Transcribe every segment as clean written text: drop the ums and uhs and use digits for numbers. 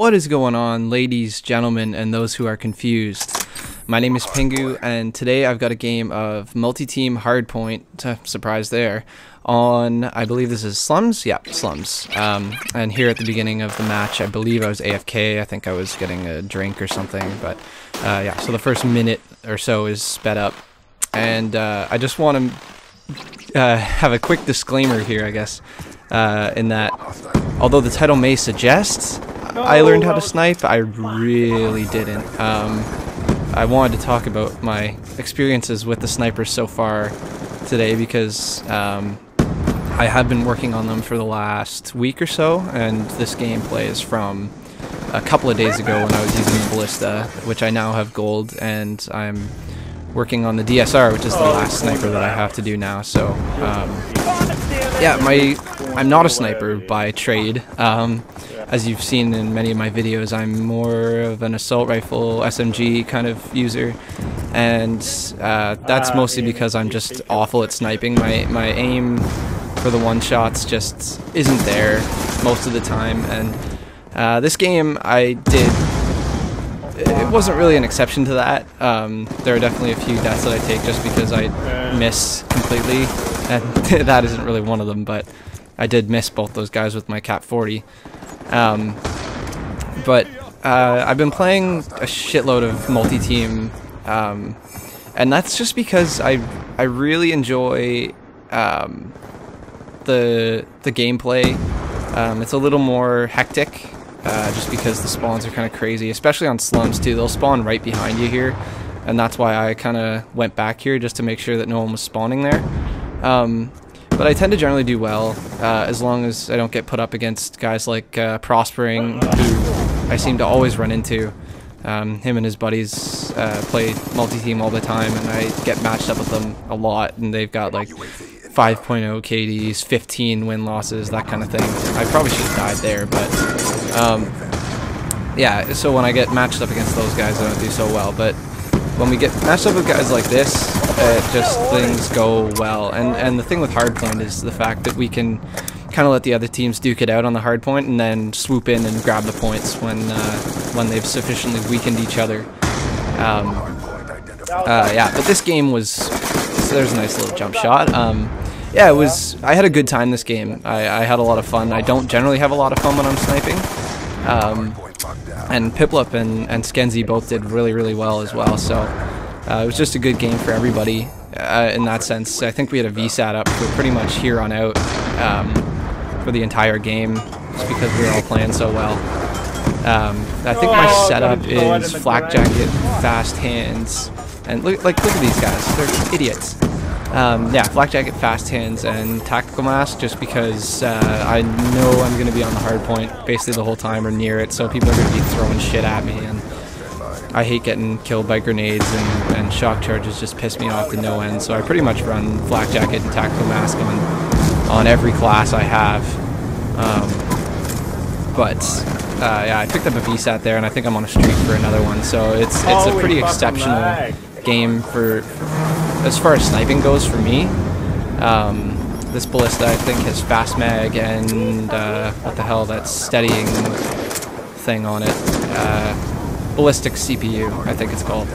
What is going on, ladies, gentlemen, and those who are confused? My name is Pingu, and today I've got a game of multi-team hardpoint, surprise there, on, I believe this is Slums? Yeah, Slums. And here at the beginning of the match, I believe I was AFK, I think I was getting a drink or something, but yeah, so the first minute or so is sped up. And I just want to have a quick disclaimer here, I guess, in that, although the title may suggest I learned how to snipe, I really didn't. I wanted to talk about my experiences with the snipers so far today because I have been working on them for the last week or so, and this gameplay is from a couple of days ago when I was using the ballista, which I now have gold, and I'm working on the DSR, which is the last sniper that I have to do now. So yeah, I'm not a sniper by trade. As you've seen in many of my videos, I'm more of an assault rifle SMG kind of user, and that's mostly because I'm just awful at sniping. My aim for the one-shots just isn't there most of the time, and this game it wasn't really an exception to that. There are definitely a few deaths that I take just because I miss completely, and that isn't really one of them, but I did miss both those guys with my Cap 40. But I've been playing a shitload of multi-team, and that's just because I really enjoy the gameplay. It's a little more hectic, just because the spawns are kind of crazy, especially on Slums too. They'll spawn right behind you here, and that's why I kind of went back here just to make sure that no one was spawning there. But I tend to generally do well, as long as I don't get put up against guys like Prospering, who I seem to always run into. Him and his buddies play multi-team all the time, and I get matched up with them a lot, and they've got like 5.0 KDs, 15 win-losses, that kind of thing. I probably should have died there, but yeah, so when I get matched up against those guys, I don't do so well. But when we get matched up with guys like this, things go well. And the thing with hardpoint is the fact that we can kind of let the other teams duke it out on the hardpoint and then swoop in and grab the points when they've sufficiently weakened each other. Yeah, but this game was, there's a nice little jump shot. Yeah, I had a good time this game. I had a lot of fun. I don't generally have a lot of fun when I'm sniping. And Piplup and Skenzy both did really, really well as well, so it was just a good game for everybody in that sense. I think we had a VSAT up for pretty much here on out for the entire game, just because we were all playing so well. I think my setup is Flak Jacket, Fast Hands, and look at these guys, they're idiots. Yeah, Flak Jacket, Fast Hands, and Tactical Mask, just because I know I'm going to be on the hard point basically the whole time or near it, so people are going to be throwing shit at me, and I hate getting killed by grenades, and shock charges just piss me off to no end, so I pretty much run Flak Jacket and Tactical Mask on every class I have. Yeah, I picked up a VSAT there, and I think I'm on a streak for another one, so it's a pretty exceptional game for as far as sniping goes for me. This ballista I think has fast mag and what the hell, that steadying thing on it, ballistic CPU I think it's called.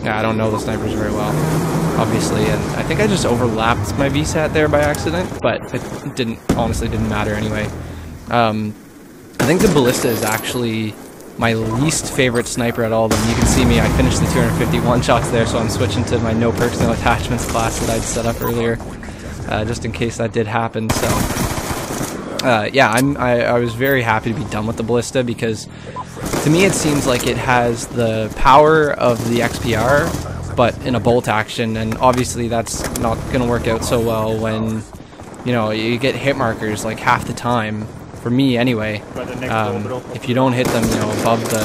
Yeah, I don't know the snipers very well, obviously, and I think I just overlapped my VSAT there by accident, but it honestly didn't matter anyway. I think the ballista is actually my least favorite sniper at all of them. You can see me, I finished the 251 shots there, so I'm switching to my no perks, no attachments class that I'd set up earlier, just in case that did happen. So yeah, I was very happy to be done with the ballista, because to me it seems like it has the power of the XPR, but in a bolt action, and obviously that's not going to work out so well when, you know, you get hit markers like half the time. For me, anyway, if you don't hit them, you know, above the,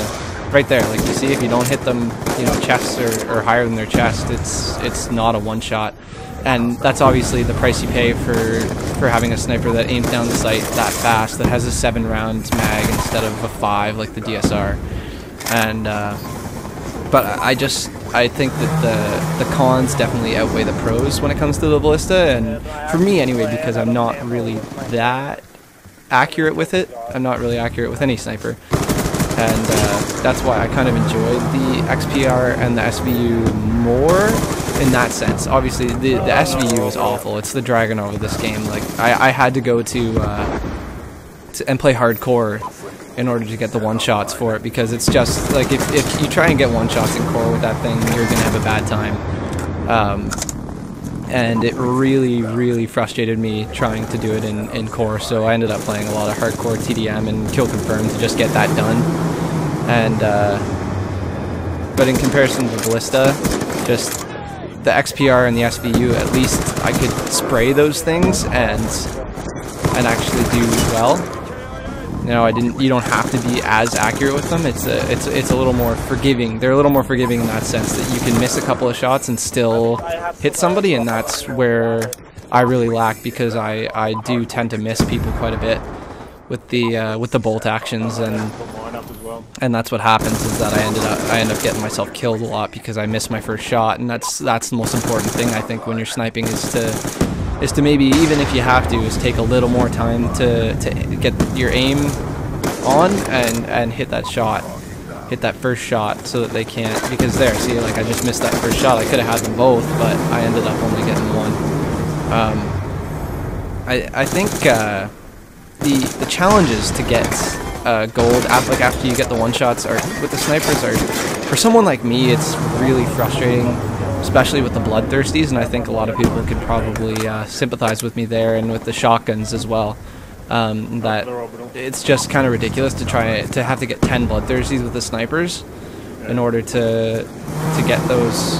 right there, like you see, if you don't hit them, you know, chests or higher than their chest, it's not a one-shot, and that's obviously the price you pay for having a sniper that aims down the sight that fast, that has a 7-round mag instead of a 5 like the DSR, and but I think that the cons definitely outweigh the pros when it comes to the ballista, and for me anyway, because I'm not really that accurate with it. I'm not really accurate with any sniper. And that's why I kind of enjoyed the XPR and the SVU more in that sense. Obviously, the SVU is awful. It's the Dragunov of this game. Like, I had to go to and play hardcore in order to get the one-shots for it, because it's just, like, if you try and get one-shots in core with that thing, you're going to have a bad time. And it really, really frustrated me trying to do it in core, so I ended up playing a lot of hardcore TDM and kill confirm to just get that done. And but in comparison to Ballista, just the XPR and the SVU, at least I could spray those things and actually do well. You know, you don't have to be as accurate with them. It's a little more forgiving. They're a little more forgiving in that sense that you can miss a couple of shots and still hit somebody, and that's where I really lack, because I do tend to miss people quite a bit with the bolt actions, and that's what happens, is that I end up getting myself killed a lot because I miss my first shot, and that's the most important thing, I think, when you're sniping, is to maybe, even if you have to, is take a little more time to get your aim on and hit that shot, hit that first shot, so that they can't, because there, see, like, I just missed that first shot. I could have had them both, but I ended up only getting one. I think the challenges to get gold after you get the one shots are with the snipers are, for someone like me, it's really frustrating, especially with the bloodthirsties, and I think a lot of people could probably sympathize with me there, and with the shotguns as well. That it's just kind of ridiculous to try to have to get 10 bloodthirsties with the snipers in order to get those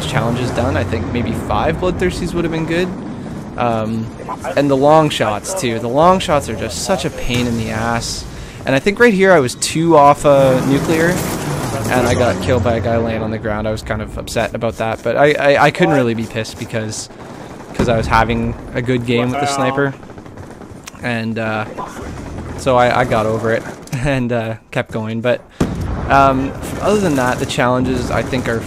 challenges done. I think maybe 5 bloodthirsties would have been good. And the long shots too. The long shots are just such a pain in the ass. And I think right here I was 2 off nuclear, and I got killed by a guy laying on the ground. I was kind of upset about that, but I couldn't really be pissed because I was having a good game with the sniper, and so I got over it and kept going. But other than that, the challenges I think are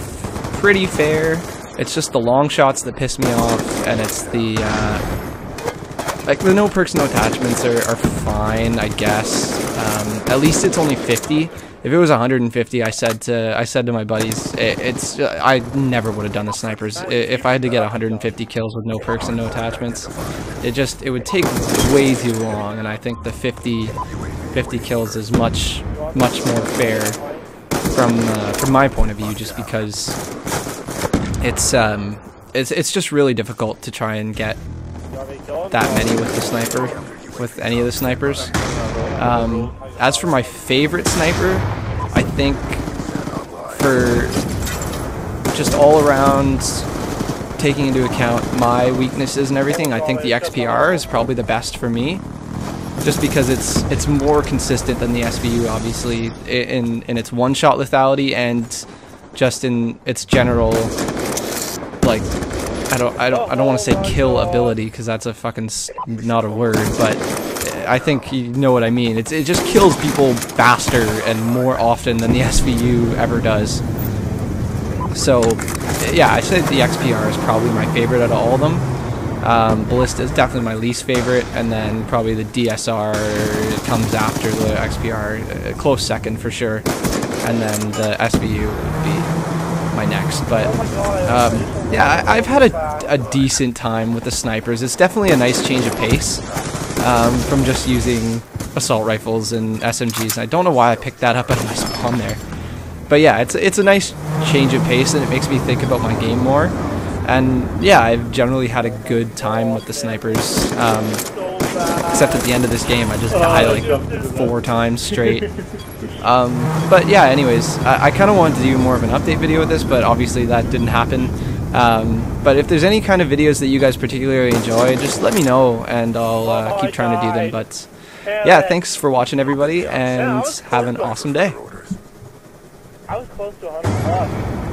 pretty fair. It's just the long shots that piss me off, and it's the like the no perks, no attachments are fine, I guess. At least it's only 50. If it was 150, I said to my buddies, I never would have done the snipers. If I had to get 150 kills with no perks and no attachments, it would take way too long. And I think the 50 kills is much more fair from my point of view, just because it's just really difficult to try and get that many with the sniper, with any of the snipers. As for my favorite sniper, I think for just all around, taking into account my weaknesses and everything, I think the XPR is probably the best for me, just because it's more consistent than the SVU, obviously, in its one-shot lethality, and just in its general, like, I don't want to say kill ability, because that's a fucking not a word, but I think you know what I mean. It just kills people faster and more often than the SVU ever does. So yeah, I say the XPR is probably my favorite out of all of them. Ballista is definitely my least favorite, and then probably the DSR comes after the XPR, a close second for sure, and then the SVU would be my next. But yeah, I've had a decent time with the snipers. It's definitely a nice change of pace from just using assault rifles and SMGs. And I don't know why I picked that up out of my spawn there, but yeah, it's a nice change of pace, and it makes me think about my game more. And yeah, I've generally had a good time with the snipers, except at the end of this game I just died like 4 times straight. But yeah, anyways, I kind of wanted to do more of an update video with this, but obviously that didn't happen. But if there's any kind of videos that you guys particularly enjoy, just let me know, and I'll keep trying to do them. But yeah, thanks for watching, everybody, and have an awesome day. I was close to 100 bucks.